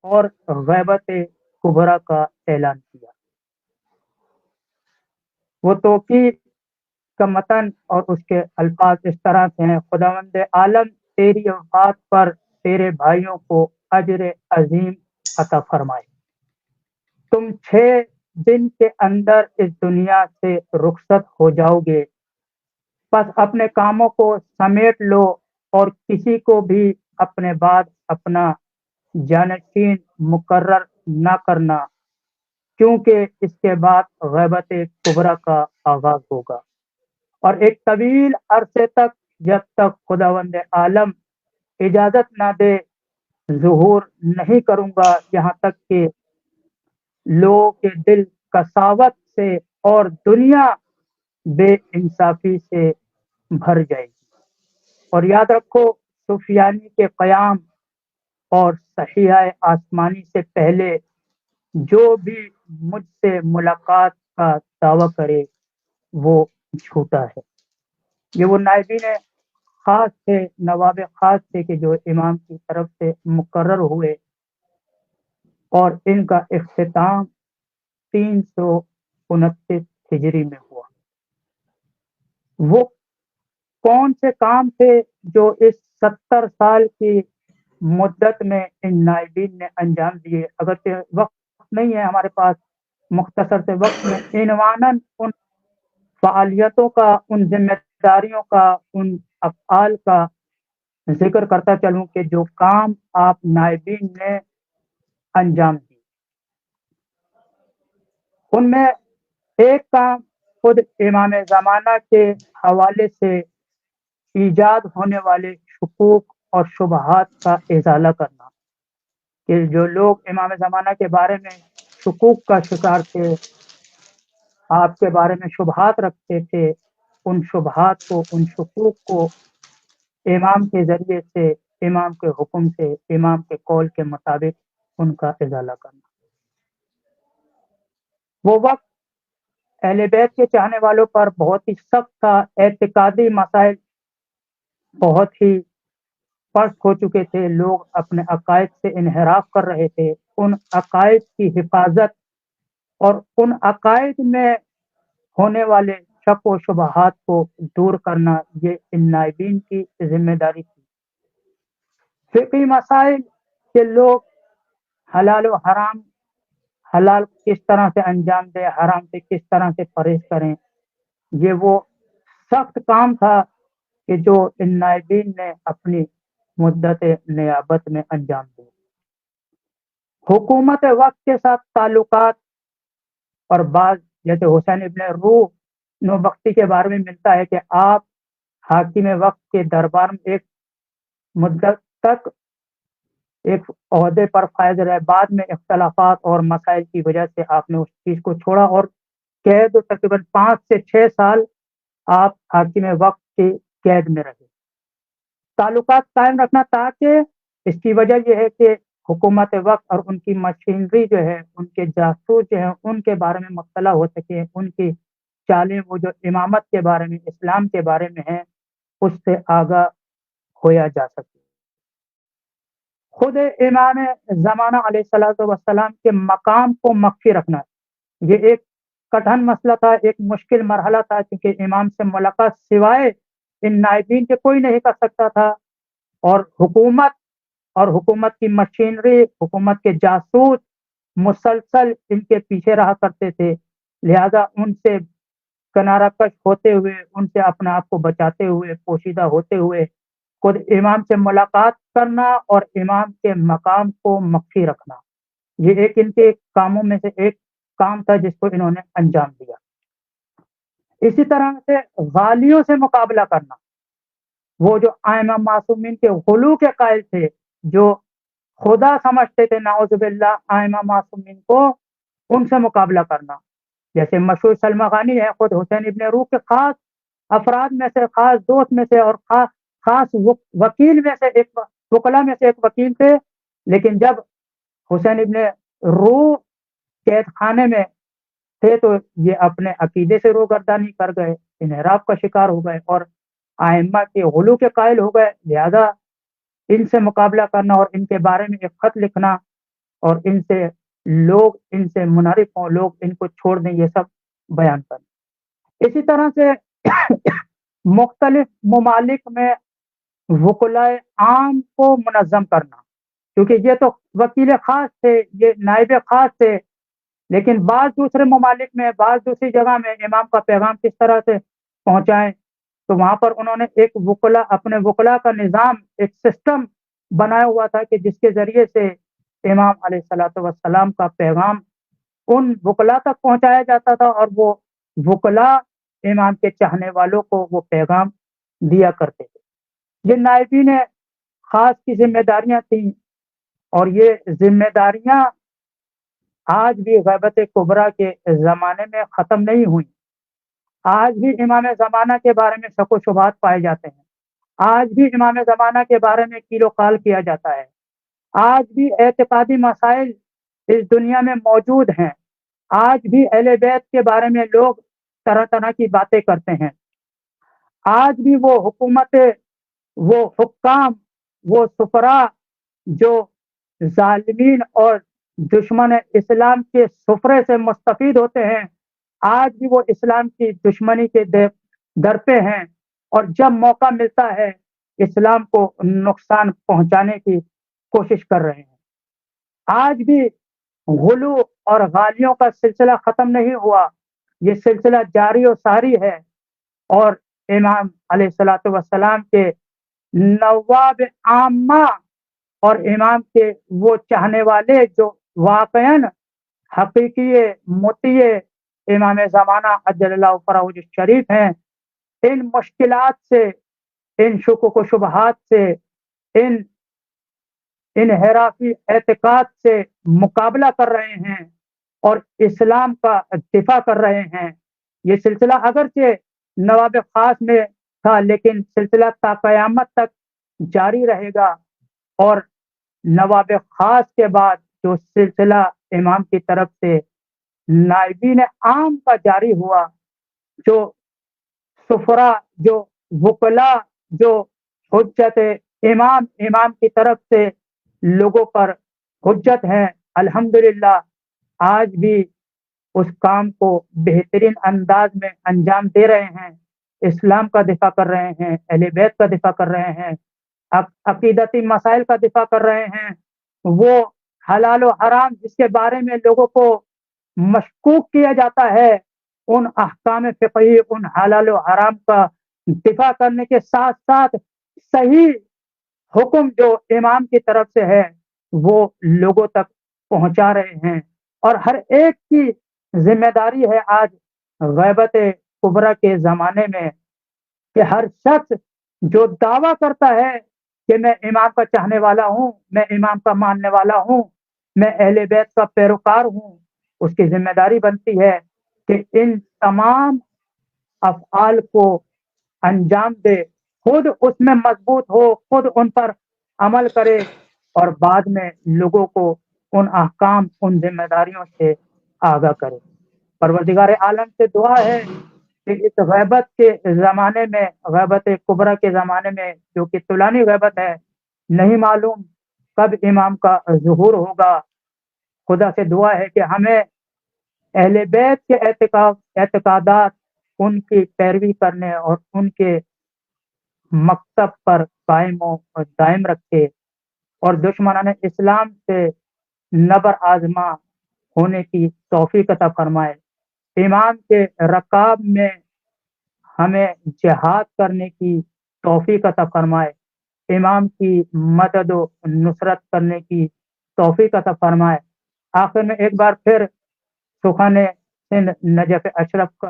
اور غیبت کبرا کا اعلان کیا۔ وہ توقیر کا متن اور اس کے الفاظ اس طرح سے ہیں: خداوند عالم تیری وفات پر تیرے بھائیوں کو اجر عظیم عطا فرمائے۔ تم 6 دن کے اندر اس دنیا سے رخصت ہو جاؤ گے، بس اپنے کاموں کو سمیٹ لو اور کسی کو بھی اپنے بعد اپنا جانشین مقرر نہ کرنا، کیونکہ اس کے بعد غیبت کبرا کا آغاز ہوگا، اور ایک طویل عرصے تک، جب تک خداوند عالم اجازت نہ دے، ظہور نہیں کروں گا، یہاں تک کہ لوگوں کے دل کساوت سے اور دنیا بے انصافی سے بھر جائے گی۔ اور یاد رکھو، سفیانی کے قیام اور صحیحہ آسمانی سے پہلے جو بھی مجھ سے ملاقات کا دعویٰ کرے وہ جھوٹا ہے۔ یہ وہ نائبین خاص تھے، نواب خاص تھے کہ جو امام کی طرف سے مقرر ہوئے، اور ان کا اختتام 329 ہجری میں ہوا۔ وہ کون سے کام تھے جو اس 70 سال کی مدت میں ان نائبین نے انجام دیے؟ اگرچہ وقت نہیں ہے ہمارے پاس، مختصر سے وقت میں عنواناً ان فعالیتوں کا، ان ذمہ داریوں کا، ان افعال کا ذکر کرتا چلوں کہ جو کام آپ نائبین نے انجام دی۔ ان میں ایک کام خود امام زمانہ کے حوالے سے ایجاد ہونے والے شکوک اور شبہات کا ازالہ کرنا، کہ جو لوگ امام زمانہ کے بارے میں شکوک کا شکار تھے، آپ کے بارے میں شبہات رکھتے تھے، ان شبہات کو، ان شکوک کو امام کے ذریعے سے، امام کے حکم سے، امام کے قول کے مطابق ان کا ازالہ کرنا۔ وہ وقت اہل بیت کے چاہنے والوں پر بہت ہی سخت تھا، اعتقادی مسائل بہت ہی پست ہو چکے تھے، لوگ اپنے عقائد سے انحراف کر رہے تھے۔ ان عقائد کی حفاظت اور ان عقائد میں ہونے والے شک و شبہات کو دور کرنا، یہ ان نائبین کی ذمہ داری تھی۔ فقہی مسائل کے لوگ حلال و حرام، حلال کس طرح سے انجام دے، حرام سے کس طرح سے پرہیز کریں، یہ وہ سخت کام تھا کہ جو ان نائبین نے اپنی مدت نیابت میں انجام دی۔ حکومت وقت کے ساتھ تعلقات، اور بعض جیسے حسین ابن روح نوبختی کے بارے میں ملتا ہے کہ آپ حاکم وقت کے دربار میں ایک مدت تک ایک عہدے پر فائز رہے، بعد میں اختلافات اور مسائل کی وجہ سے آپ نے اس چیز کو چھوڑا، اور قید تقریباً 5 سے 6 سال آپ حاکم وقت کی قید میں رہے۔ تعلقات قائم رکھنا، تاکہ اس کی وجہ یہ ہے کہ حکومت وقت اور ان کی مشینری جو ہے، ان کے جاسوس جو ہیں، ان کے بارے میں مطلع ہو سکے، ان کی چالیں، وہ جو امامت کے بارے میں، اسلام کے بارے میں ہیں، اس سے آگاہ ہویا جا سکے۔ خود امام زمانہ علیہ الصلوۃ والسلام کے مقام کو مخفی رکھنا، یہ ایک کٹھن مسئلہ تھا، ایک مشکل مرحلہ تھا، کیونکہ امام سے ملاقات سوائے ان نائبین کے کوئی نہیں کر سکتا تھا، اور حکومت کی مشینری، حکومت کے جاسوس مسلسل ان کے پیچھے رہا کرتے تھے، لہذا ان سے کنارہ کش ہوتے ہوئے، ان سے اپنے آپ کو بچاتے ہوئے، پوشیدہ ہوتے ہوئے خود امام سے ملاقات کرنا اور امام کے مقام کو مخفی رکھنا، یہ ایک ان کے کاموں میں سے ایک کام تھا جس کو انہوں نے انجام دیا۔ اسی طرح سے غالیوں سے مقابلہ کرنا، وہ جو ائمہ معصومین کے غلو کے قائل تھے، جو خدا سمجھتے تھے نعوذ باللہ ائمہ معصومین کو، ان سے مقابلہ کرنا، جیسے مشہور سلمہ غانی ہے، خود حسین ابن روح کے خاص افراد میں سے، خاص دوست میں سے، اور خاص وکیل میں سے ایک، وکلا میں سے ایک وکیل تھے، لیکن جب حسین ابن روح قید خانے میں تھے تو یہ اپنے عقیدے سے روگردانی کر گئے، انحراف کا شکار ہو گئے، اور ائمہ کے غلو کے قائل ہو گئے، لہذا ان سے مقابلہ کرنا اور ان کے بارے میں ایک خط لکھنا اور ان سے لوگ ان سے منحرف ہوں، لوگ ان کو چھوڑ دیں، یہ سب بیان کریں۔ اسی طرح سے مختلف ممالک میں وکلائے عام کو منظم کرنا، کیونکہ یہ تو وکیل خاص تھے، یہ نائب خاص تھے، لیکن بعض دوسرے ممالک میں، بعض دوسری جگہ میں امام کا پیغام کس طرح سے پہنچائیں، تو وہاں پر انہوں نے ایک اپنے وکلا کا نظام، ایک سسٹم بنایا ہوا تھا کہ جس کے ذریعے سے امام علیہ الصلوۃ والسلام کا پیغام ان وکلا تک پہنچایا جاتا تھا، اور وہ وکلا امام کے چاہنے والوں کو وہ پیغام دیا کرتے تھے۔ یہ نائبین خاص کی ذمہ داریاں تھیں، اور یہ ذمہ داریاں آج بھی غیبت کبریٰ کے زمانے میں ختم نہیں ہوئی۔ آج بھی امام زمانہ کے بارے میں شک و شبہات پائے جاتے ہیں، آج بھی امام زمانہ کے بارے میں کیل و قال کیا جاتا ہے، آج بھی اعتقادی مسائل اس دنیا میں موجود ہیں، آج بھی اہل بیت کے بارے میں لوگ طرح طرح کی باتیں کرتے ہیں، آج بھی وہ حکومت، وہ حکام، وہ سفراء جو ظالمین اور دشمن اسلام کے سفرے سے مستفید ہوتے ہیں، آج بھی وہ اسلام کی دشمنی کے در پہ ہیں، اور جب موقع ملتا ہے اسلام کو نقصان پہنچانے کی کوشش کر رہے ہیں۔ آج بھی غلو اور غالیوں کا سلسلہ ختم نہیں ہوا، یہ سلسلہ جاری و ساری ہے، اور امام علیہ الصلوۃ والسلام کے نواب عامہ اور امام کے وہ چاہنے والے جو واقعاً حقیقی مطیع امام زمانہ عجل اللہ فرجہ الشریف ہیں، ان مشکلات سے، ان شکوک و شبہات سے، ان انحرافی اعتقاد سے مقابلہ کر رہے ہیں اور اسلام کا دفاع کر رہے ہیں۔ یہ سلسلہ اگرچہ نواب خاص میں تھا، لیکن سلسلہ تا قیامت تک جاری رہے گا، اور نواب خاص کے بعد جو سلسلہ امام کی طرف سے نائبین عام کا جاری ہوا، جو سفرا، جو وکلا، جو حجت امام کی طرف سے لوگوں پر حجت ہیں، الحمدللہ آج بھی اس کام کو بہترین انداز میں انجام دے رہے ہیں، اسلام کا دفاع کر رہے ہیں، اہل بیت کا دفاع کر رہے ہیں، عقیدتی مسائل کا دفاع کر رہے ہیں، وہ حلال و حرام جس کے بارے میں لوگوں کو مشکوک کیا جاتا ہے، ان احکام فقہی، ان حلال و حرام کا دفاع کرنے کے ساتھ ساتھ صحیح حکم جو امام کی طرف سے ہے وہ لوگوں تک پہنچا رہے ہیں۔ اور ہر ایک کی ذمہ داری ہے آج غیبت کبریٰ کے زمانے میں کہ ہر شخص جو دعویٰ کرتا ہے کہ میں امام کا چاہنے والا ہوں، میں امام کا ماننے والا ہوں، میں اہل بیت کا پیروکار ہوں، اس کی ذمہ داری بنتی ہے کہ ان تمام افعال کو انجام دے، خود اس میں مضبوط ہو، خود ان پر عمل کرے، اور بعد میں لوگوں کو ان احکام، ان ذمہ داریوں سے آگاہ کرے۔ پروردگار عالم سے دعا ہے کہ اس غیبت کے زمانے میں، غیبت کبریٰ کے زمانے میں، جو کہ طولانی غیبت ہے، نہیں معلوم کب امام کا ظہور ہوگا، خدا سے دعا ہے کہ ہمیں اہل بیت کے اعتقادات، ان کی پیروی کرنے اور ان کے مکتب پر قائم و دائم رکھے، اور دشمنان اسلام سے نبر آزما ہونے کی توفیق عطا فرمائے۔ امام کے رکاب میں ہمیں جہاد کرنے کی توفیق عطا فرمائے، امام کی مدد و نصرت کرنے کی توفیق عطا فرمائے۔ آخر میں ایک بار پھر سخن سندھ نجف اشرف کا